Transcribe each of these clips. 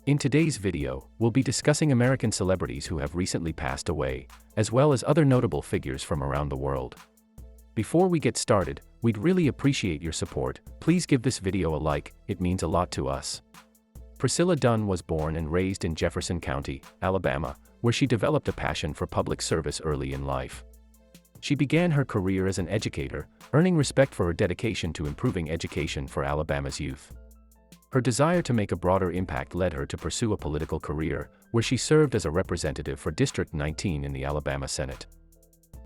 In today's video, we'll be discussing American celebrities who have recently passed away, as well as other notable figures from around the world. Before we get started, we'd really appreciate your support. Please give this video a like, it means a lot to us. Priscilla Dunn was born and raised in Jefferson County, Alabama, where she developed a passion for public service early in life. She began her career as an educator, earning respect for her dedication to improving education for Alabama's youth. Her desire to make a broader impact led her to pursue a political career, where she served as a representative for District 19 in the Alabama Senate.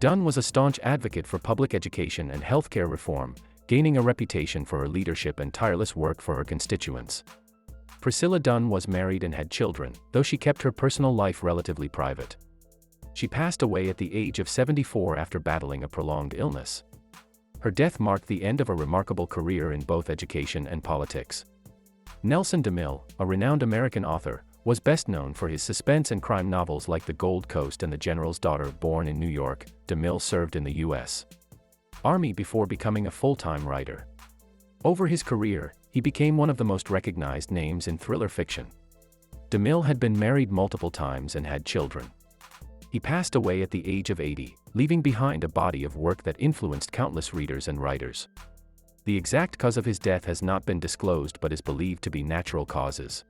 Dunn was a staunch advocate for public education and healthcare reform, gaining a reputation for her leadership and tireless work for her constituents. Priscilla Dunn was married and had children, though she kept her personal life relatively private. She passed away at the age of 74 after battling a prolonged illness. Her death marked the end of a remarkable career in both education and politics. Nelson DeMille, a renowned American author, was best known for his suspense and crime novels like The Gold Coast and The General's Daughter. Born in New York, DeMille served in the U.S. Army before becoming a full-time writer. Over his career, he became one of the most recognized names in thriller fiction. DeMille had been married multiple times and had children. He passed away at the age of 80, leaving behind a body of work that influenced countless readers and writers. The exact cause of his death has not been disclosed but is believed to be natural causes.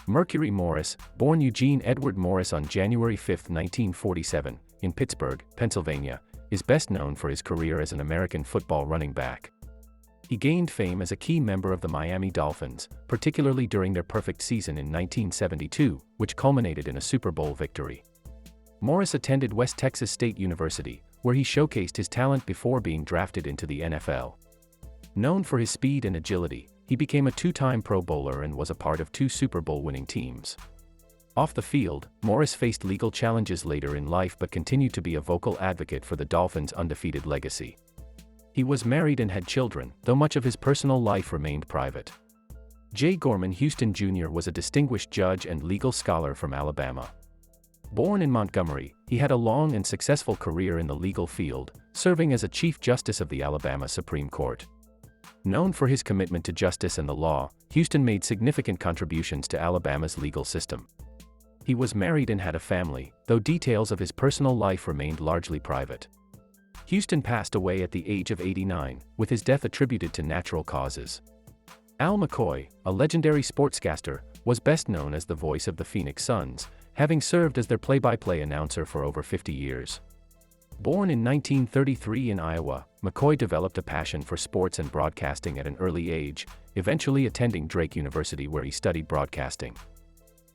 Mercury Morris, born Eugene Edward Morris on January 5, 1947, in Pittsburgh, Pennsylvania, is best known for his career as an American football running back. He gained fame as a key member of the Miami Dolphins, particularly during their perfect season in 1972, which culminated in a Super Bowl victory. Morris attended West Texas State University, where he showcased his talent before being drafted into the NFL. Known for his speed and agility, he became a two-time Pro Bowler and was a part of two Super Bowl winning teams. Off the field, Morris faced legal challenges later in life but continued to be a vocal advocate for the Dolphins' undefeated legacy. He was married and had children, though much of his personal life remained private. Gorman Houston Jr. was a distinguished judge and legal scholar from Alabama. Born in Montgomery, he had a long and successful career in the legal field, serving as a Chief Justice of the Alabama Supreme Court. Known for his commitment to justice and the law, Houston made significant contributions to Alabama's legal system. He was married and had a family, though details of his personal life remained largely private. Houston passed away at the age of 89, with his death attributed to natural causes. Al McCoy, a legendary sportscaster, was best known as the voice of the Phoenix Suns, having served as their play-by-play announcer for over 50 years. Born in 1933 in Iowa, McCoy developed a passion for sports and broadcasting at an early age, eventually attending Drake University where he studied broadcasting.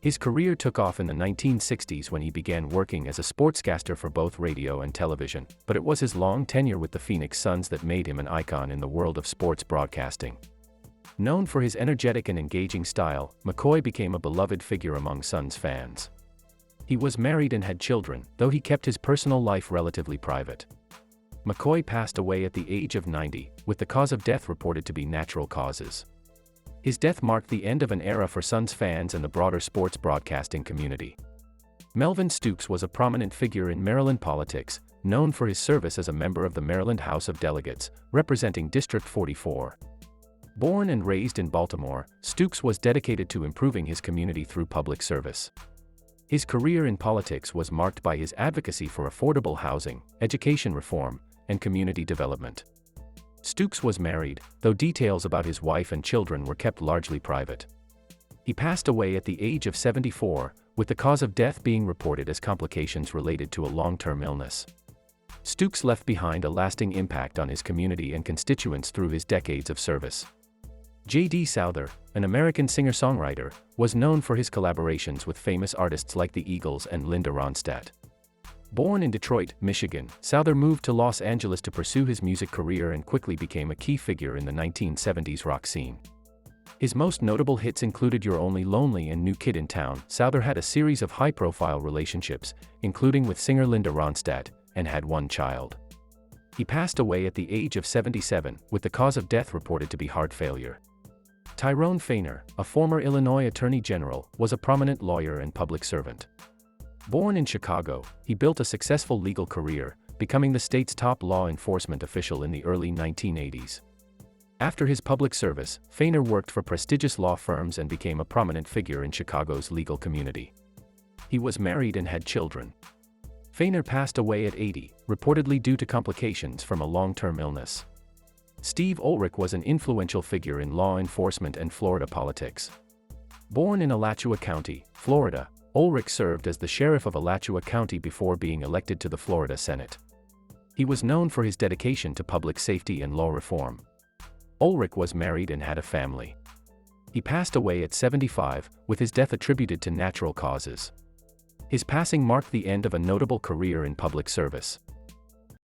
His career took off in the 1960s when he began working as a sportscaster for both radio and television, but it was his long tenure with the Phoenix Suns that made him an icon in the world of sports broadcasting. Known for his energetic and engaging style, McCoy became a beloved figure among Suns fans. He was married and had children, though he kept his personal life relatively private. McCoy passed away at the age of 90, with the cause of death reported to be natural causes. His death marked the end of an era for Suns fans and the broader sports broadcasting community. Melvin Stephens was a prominent figure in Maryland politics, known for his service as a member of the Maryland House of Delegates, representing District 44. Born and raised in Baltimore, Stephens was dedicated to improving his community through public service. His career in politics was marked by his advocacy for affordable housing, education reform, and community development. Stephens was married, though details about his wife and children were kept largely private. He passed away at the age of 74, with the cause of death being reported as complications related to a long-term illness. Stephens left behind a lasting impact on his community and constituents through his decades of service. J.D. Sather, an American singer-songwriter, was known for his collaborations with famous artists like the Eagles and Linda Ronstadt. Born in Detroit, Michigan, Sather moved to Los Angeles to pursue his music career and quickly became a key figure in the 1970s rock scene. His most notable hits included You're Only Lonely and New Kid in Town. Sather had a series of high-profile relationships, including with singer Linda Ronstadt, and had one child. He passed away at the age of 77, with the cause of death reported to be heart failure. Tyrone Faune, a former Illinois Attorney General, was a prominent lawyer and public servant. Born in Chicago, he built a successful legal career, becoming the state's top law enforcement official in the early 1980s. After his public service, Faune worked for prestigious law firms and became a prominent figure in Chicago's legal community. He was married and had children. Faune passed away at 80, reportedly due to complications from a long-term illness. Steve Olich was an influential figure in law enforcement and Florida politics. Born in Alachua County, Florida, Olich served as the sheriff of Alachua County before being elected to the Florida Senate. He was known for his dedication to public safety and law reform. Olich was married and had a family. He passed away at 75, with his death attributed to natural causes. His passing marked the end of a notable career in public service.